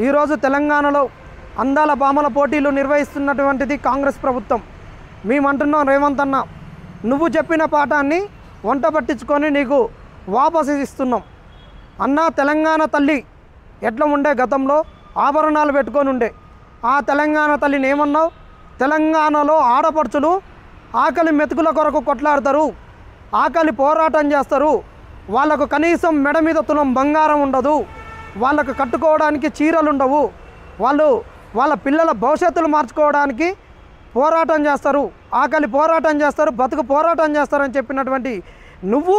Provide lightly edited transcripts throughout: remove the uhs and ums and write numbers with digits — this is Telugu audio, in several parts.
ఈరోజు తెలంగాణలో అందాల భామల పోటీలు నిర్వహిస్తున్నటువంటిది కాంగ్రెస్ ప్రభుత్వం. మేమంటున్నాం, రేవంత్ అన్న నువ్వు చెప్పిన పాఠాన్ని వంట పట్టించుకొని నీకు వాపసు ఇస్తున్నాం అన్న. తెలంగాణ తల్లి ఎట్లా ఉండే గతంలో ఆభరణాలు పెట్టుకొని ఉండే ఆ తెలంగాణ తల్లిని ఏమన్నావు? తెలంగాణలో ఆడపడుచులు ఆకలి మెతుకుల కొరకు కొట్లాడతారు, ఆకలి పోరాటం చేస్తారు, వాళ్ళకు కనీసం మెడ మీద తులం బంగారం ఉండదు, వాళ్ళకు కట్టుకోవడానికి చీరలు ఉండవు, వాళ్ళు వాళ్ళ పిల్లల భవిష్యత్తులు మార్చుకోవడానికి పోరాటం చేస్తారు, ఆకలి పోరాటం చేస్తారు, బతుకు పోరాటం చేస్తారని చెప్పినటువంటి నువ్వు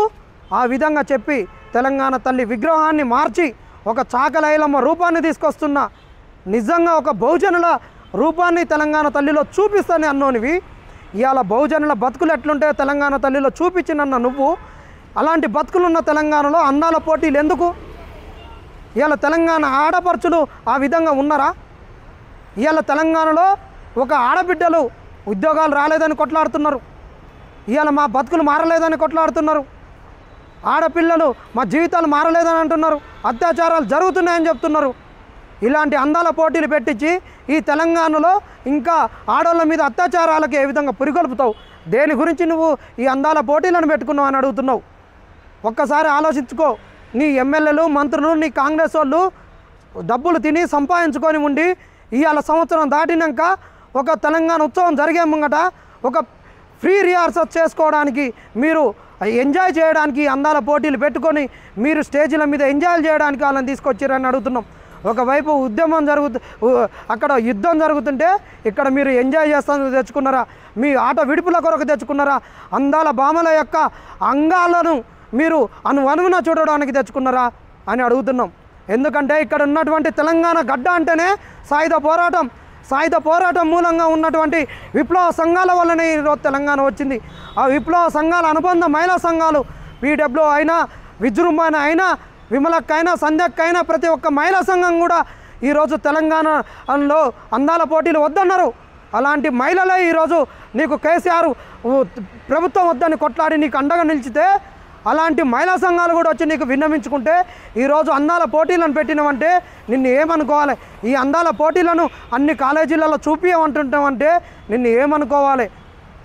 ఆ విధంగా చెప్పి తెలంగాణ తల్లి విగ్రహాన్ని మార్చి ఒక చాకలైలమ్మ రూపాన్ని తీసుకొస్తున్న, నిజంగా ఒక బహుజనుల రూపాన్ని తెలంగాణ తల్లిలో చూపిస్తానే అన్నోనివి. ఇవాళ బహుజనుల బతుకులు ఎట్లుంటే తెలంగాణ తల్లిలో చూపించినన్న నువ్వు అలాంటి బతుకులున్న తెలంగాణలో అందాల పోటీలు ఎందుకు? ఇవాళ తెలంగాణ ఆడపడుచులు ఆ విధంగా ఉన్నారా? ఇవాళ తెలంగాణలో ఒక ఆడబిడ్డలు ఉద్యోగాలు రాలేదని కొట్లాడుతున్నారు, ఇవాళ మా బతుకులు మారలేదని కొట్లాడుతున్నారు, ఆడపిల్లలు మా జీవితాలు మారలేదని అంటున్నారు, అత్యాచారాలు జరుగుతున్నాయని చెప్తున్నారు. ఇలాంటి అందాల పోటీలు పెట్టించి ఈ తెలంగాణలో ఇంకా ఆడవాళ్ళ మీద అత్యాచారాలకు ఏ విధంగా పురిగొల్పుతావు? దేని గురించి నువ్వు ఈ అందాల పోటీలను పెట్టుకున్నావు అని అడుగుతున్నావు. ఒక్కసారి ఆలోచించుకో. నీ ఎమ్మెల్యేలు, మంత్రులు, నీ కాంగ్రెస్ వాళ్ళు డబ్బులు తిని సంపాదించుకొని ఉండి ఇవాళ సంవత్సరం దాటినాక ఒక తెలంగాణ ఉత్సవం జరిగే ముంగట ఒక ఫ్రీ రిహార్సల్ చేసుకోవడానికి, మీరు ఎంజాయ్ చేయడానికి అందాల పోటీలు పెట్టుకొని మీరు స్టేజీల మీద ఎంజాయ్ చేయడానికి వాళ్ళని తీసుకొచ్చారని అడుగుతున్నాం. ఒకవైపు ఉద్యమం అక్కడ యుద్ధం జరుగుతుంటే ఇక్కడ మీరు ఎంజాయ్ చేస్తాను తెచ్చుకున్నారా? మీ ఆట విడుపుల కొరకు తెచ్చుకున్నారా? అందాల భామల యొక్క అంగాలను మీరు అనువనువున చూడడానికి తెచ్చుకున్నారా అని అడుగుతున్నాం. ఎందుకంటే ఇక్కడ ఉన్నటువంటి తెలంగాణ గడ్డ అంటేనే సాయుధ పోరాటం మూలంగా ఉన్నటువంటి విప్లవ సంఘాల వల్లనే ఈరోజు తెలంగాణ వచ్చింది. ఆ విప్లవ సంఘాల అనుబంధ మహిళా సంఘాలు పీడబ్ల్యూ అయినా, విజృంభణ అయినా, విమలక్కైనా, సంధ్యక్కైనా ప్రతి ఒక్క మహిళా సంఘం కూడా ఈరోజు తెలంగాణలో అందాల పోటీలు వద్దన్నారు. అలాంటి మహిళలే ఈరోజు నీకు కేసీఆర్ ప్రభుత్వం వద్దని కొట్లాడి నీకు అండగా నిలిచితే అలాంటి మహిళా సంఘాలు కూడా వచ్చి నీకు విన్నవించుకుంటే ఈరోజు అందాల పోటీలను పెట్టినామంటే నిన్ను ఏమనుకోవాలి? ఈ అందాల పోటీలను అన్ని కాలేజీలలో చూపించమంటుంటామంటే నిన్ను ఏమనుకోవాలి?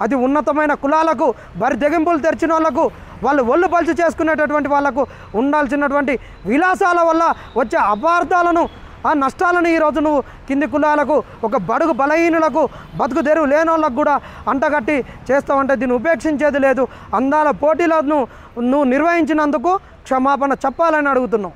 అది ఉన్నతమైన కులాలకు, బరిదెగింపులు తెరిచిన వాళ్ళకు, వాళ్ళు ఒళ్ళు పలిచి చేసుకునేటటువంటి వాళ్ళకు ఉండాల్సినటువంటి విలాసాల వల్ల వచ్చే అపార్థాలను, ఆ నష్టాలను ఈరోజు నువ్వు కింది కులాలకు, ఒక బడుగు బలహీనులకు, బతుకు తెరువు లేని వాళ్ళకు కూడా అంటగట్టి చేస్తావంటే దీన్ని ఉపేక్షించేది లేదు. అందాల పోటీలను నువ్వు నిర్వహించినందుకు క్షమాపణ చెప్పాలని అడుగుతున్నావు.